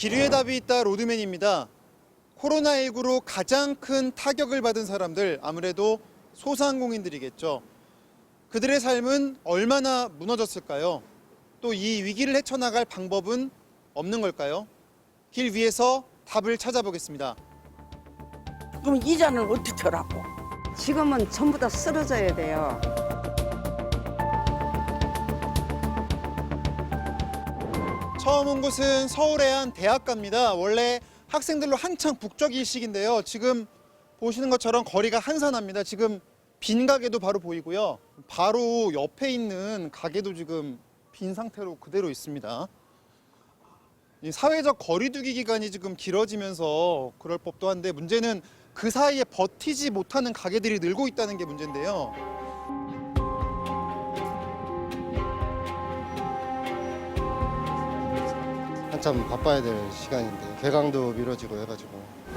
기류의 답이 있다 로드맨입니다. 코로나19로 가장 큰 타격을 받은 사람들, 아무래도 소상공인들이겠죠. 그들의 삶은 얼마나 무너졌을까요? 또 이 위기를 헤쳐나갈 방법은 없는 걸까요? 길 위에서 답을 찾아보겠습니다. 그럼 이자는 어떻게 하라고? 지금은 전부 다 쓰러져야 돼요. 처음 온 곳은 서울의 한 대학가입니다. 원래 학생들로 한창 북적일 시기인데요. 지금 보시는 것처럼 거리가 한산합니다. 지금 빈 가게도 바로 보이고요. 바로 옆에 있는 가게도 지금 빈 상태로 그대로 있습니다. 이 사회적 거리두기 기간이 지금 길어지면서 그럴 법도 한데, 문제는 그 사이에 버티지 못하는 가게들이 늘고 있다는 게 문제인데요. 한참 바빠야 될 시간인데 개강도 미뤄지고 해가지고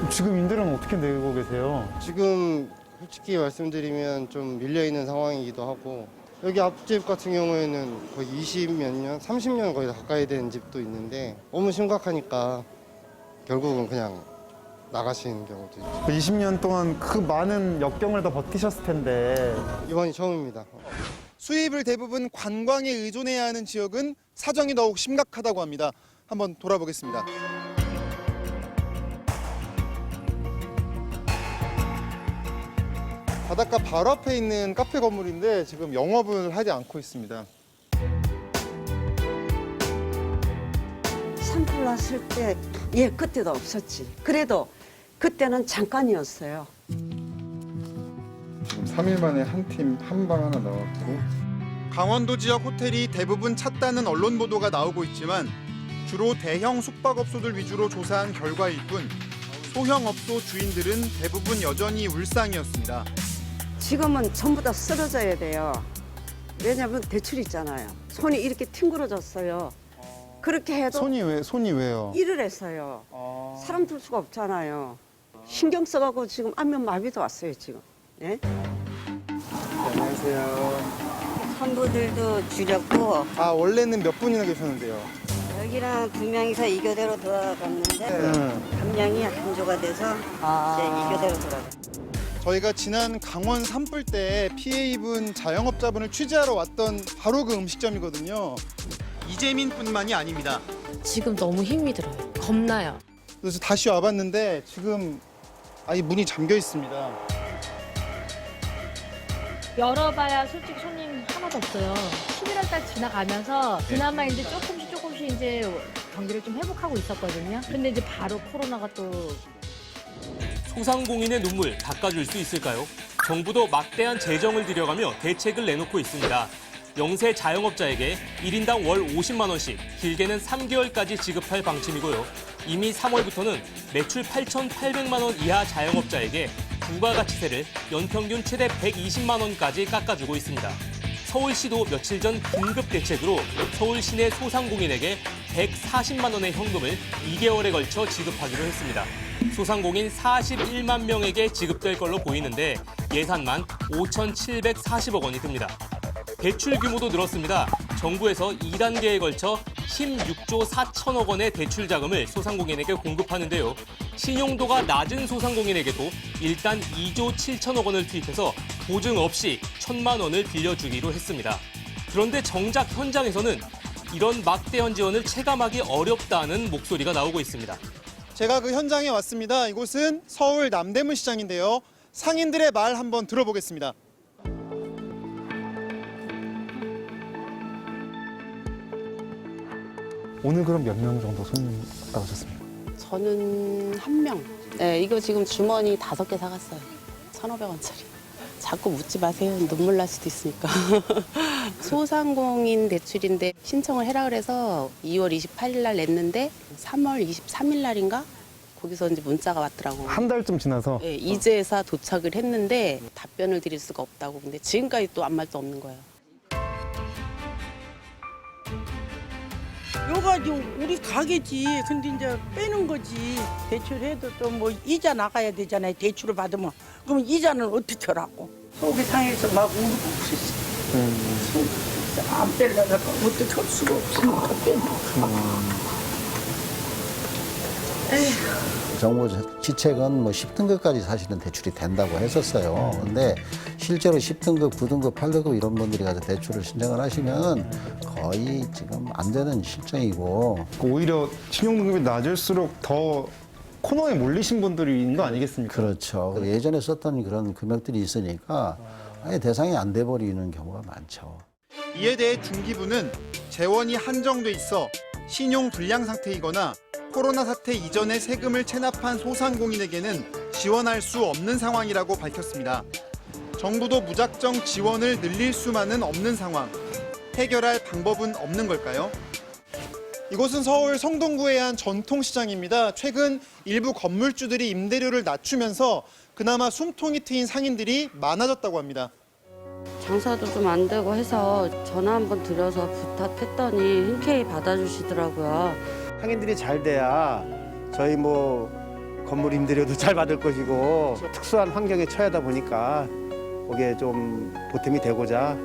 지금 임대료는 어떻게 내고 계세요? 지금 솔직히 말씀드리면 좀 밀려있는 상황이기도 하고, 여기 앞집 같은 경우에는 거의 20몇 년, 30년 거의 다 가까이 된 집도 있는데 너무 심각하니까 결국은 그냥 나가시는 경우도 있죠. 20년 동안 그 많은 역경을 다 버티셨을 텐데. 이번이 처음입니다. 수입을 대부분 관광에 의존해야 하는 지역은 사정이 더욱 심각하다고 합니다. 한번 돌아보겠습니다. 바닷가 바로 앞에 있는 카페 건물인데 지금 영업을 하지 않고 있습니다. 산불 났을 때, 그때도 없었지. 그래도 그때는 잠깐이었어요. 지금 3일 만에 한 팀 한 방 하나 나왔고, 강원도 지역 호텔이 대부분 찼다는 언론 보도가 나오고 있지만 주로 대형 숙박업소들 위주로 조사한 결과일 뿐 소형 업소 주인들은 대부분 여전히 울상이었습니다. 지금은 전부 다 쓰러져야 돼요. 왜냐면 대출 있잖아요. 손이 이렇게 튕그러졌어요. 그렇게 해도 손이 왜요? 일을 했어요. 사람 둘 수가 없잖아요. 신경 써가고 지금 안면마비도 왔어요, 지금. 예? 안녕하세요. 선부들도 줄였고 원래는 몇 분이나 계셨는데요? 여기랑 2명이서 이교대로 돌아갔는데 한 명이 한조가 돼서 이제 이교대로 돌아가. 저희가 지난 강원 산불 때 피해 입은 자영업자분을 취재하러 왔던 바로 그 음식점이거든요. 이재민뿐만이 아닙니다. 지금 너무 힘이 들어요. 겁나요. 그래서 다시 와봤는데 지금 아예 문이 잠겨 있습니다. 열어봐야 솔직히 손님 하나도 없어요. 11월 달 지나가면서 그나마 이제 조금씩 이제 경기를 좀 회복하고 있었거든요. 근데 이제 바로 코로나가 또. 소상공인의 눈물 닦아줄 수 있을까요? 정부도 막대한 재정을 들여가며 대책을 내놓고 있습니다. 영세 자영업자에게 1인당 월 50만 원씩, 길게는 3개월까지 지급할 방침이고요. 이미 3월부터는 매출 8,800만 원 이하 자영업자에게 부가가치세를 연평균 최대 120만 원까지 깎아주고 있습니다. 서울시도 며칠 전 긴급 대책으로 서울 시내 소상공인에게 140만 원의 현금을 2개월에 걸쳐 지급하기로 했습니다. 소상공인 41만 명에게 지급될 걸로 보이는데 예산만 5,740억 원이 듭니다. 대출 규모도 늘었습니다. 정부에서 2단계에 걸쳐 16조 4천억 원의 대출 자금을 소상공인에게 공급하는데요. 신용도가 낮은 소상공인에게도 일단 2조 7천억 원을 투입해서 보증 없이 1,000만 원을 빌려주기로 했습니다. 그런데 정작 현장에서는 이런 막대한 지원을 체감하기 어렵다는 목소리가 나오고 있습니다. 제가 그 현장에 왔습니다. 이곳은 서울 남대문 시장인데요. 상인들의 말 한번 들어보겠습니다. 오늘 그럼 몇 명 정도 손님 나오셨습니까? 저는 한 명. 네, 이거 지금 주머니 5개 사갔어요. 1,500원짜리. 자꾸 묻지 마세요. 눈물 날 수도 있으니까. 소상공인 대출인데 신청을 해라 그래서 2월 28일 날 냈는데 3월 23일 날인가? 거기서 이제 문자가 왔더라고. 한 달쯤 지나서? 네, 이제사 도착을 했는데 답변을 드릴 수가 없다고. 근데 지금까지 또 아무 말도 없는 거예요. 요가지고 우리 가게지. 근데 이제 빼는 거지. 대출해도 좀 뭐 이자 나가야 되잖아요. 대출을 받으면. 그럼 이자는 어떻게 하라고? 속이 상해서 막 울고 그랬어. 안 빼려다가 어떻게 할 수가 없으니까 빼는 거야. 정부 지책은 뭐 10등급까지 사실은 대출이 된다고 했었어요. 근데 실제로 10등급, 9등급, 8등급 이런 분들이 가서 대출을 신청을 하시면 거의 지금 안 되는 실정이고. 오히려 신용등급이 낮을수록 더 코너에 몰리신 분들이 있는 거 아니겠습니까? 그렇죠. 예전에 썼던 그런 금액들이 있으니까 아예 대상이 안 돼 버리는 경우가 많죠. 이에 대해 중기부는 재원이 한정돼 있어 신용 불량 상태이거나 코로나 사태 이전에 세금을 체납한 소상공인에게는 지원할 수 없는 상황이라고 밝혔습니다. 정부도 무작정 지원을 늘릴 수만은 없는 상황. 해결할 방법은 없는 걸까요? 이곳은 서울 성동구의 한 전통시장입니다. 최근 일부 건물주들이 임대료를 낮추면서 그나마 숨통이 트인 상인들이 많아졌다고 합니다. 장사도 좀 안 되고 해서 전화 한번 드려서 부탁했더니 흔쾌히 받아주시더라고요. 상인들이 잘 돼야 저희 뭐 건물 임대료도 잘 받을 것이고 특수한 환경에 처하다 보니까 거기에 좀 보탬이 되고자.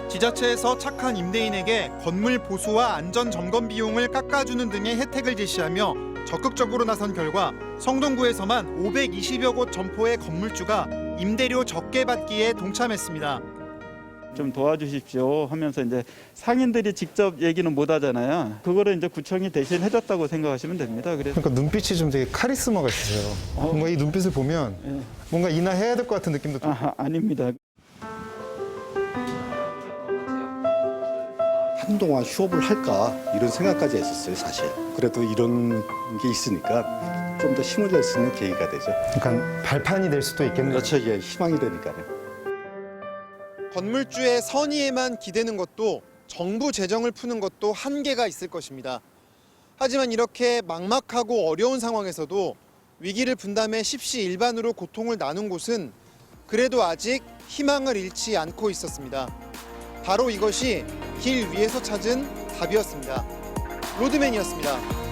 지자체에서 착한 임대인에게 건물 보수와 안전 점검 비용을 깎아주는 등의 혜택을 제시하며 적극적으로 나선 결과 성동구에서만 520여 곳 점포의 건물주가 임대료 적게 받기에 동참했습니다. 좀 도와주십시오 하면서 이제 상인들이 직접 얘기는 못 하잖아요. 그거를 이제 구청이 대신 해줬다고 생각하시면 됩니다. 그래서 그러니까 눈빛이 좀 되게 카리스마가 있으세요. 뭔가 이 눈빛을 보면 뭔가 인하해야 될 것 같은 느낌도 들고. 아닙니다. 한동안 휴업을 할까 이런 생각까지 했었어요, 사실. 그래도 이런 게 있으니까 좀 더 힘을 낼 수 있는 계기가 되죠. 그러니까 발판이 될 수도 있겠네요. 그렇죠, 이게 희망이 되니까요. 건물주의 선의에만 기대는 것도 정부 재정을 푸는 것도 한계가 있을 것입니다. 하지만 이렇게 막막하고 어려운 상황에서도 위기를 분담해 십시일반으로 고통을 나눈 곳은 그래도 아직 희망을 잃지 않고 있었습니다. 바로 이것이 길 위에서 찾은 답이었습니다. 로드맨이었습니다.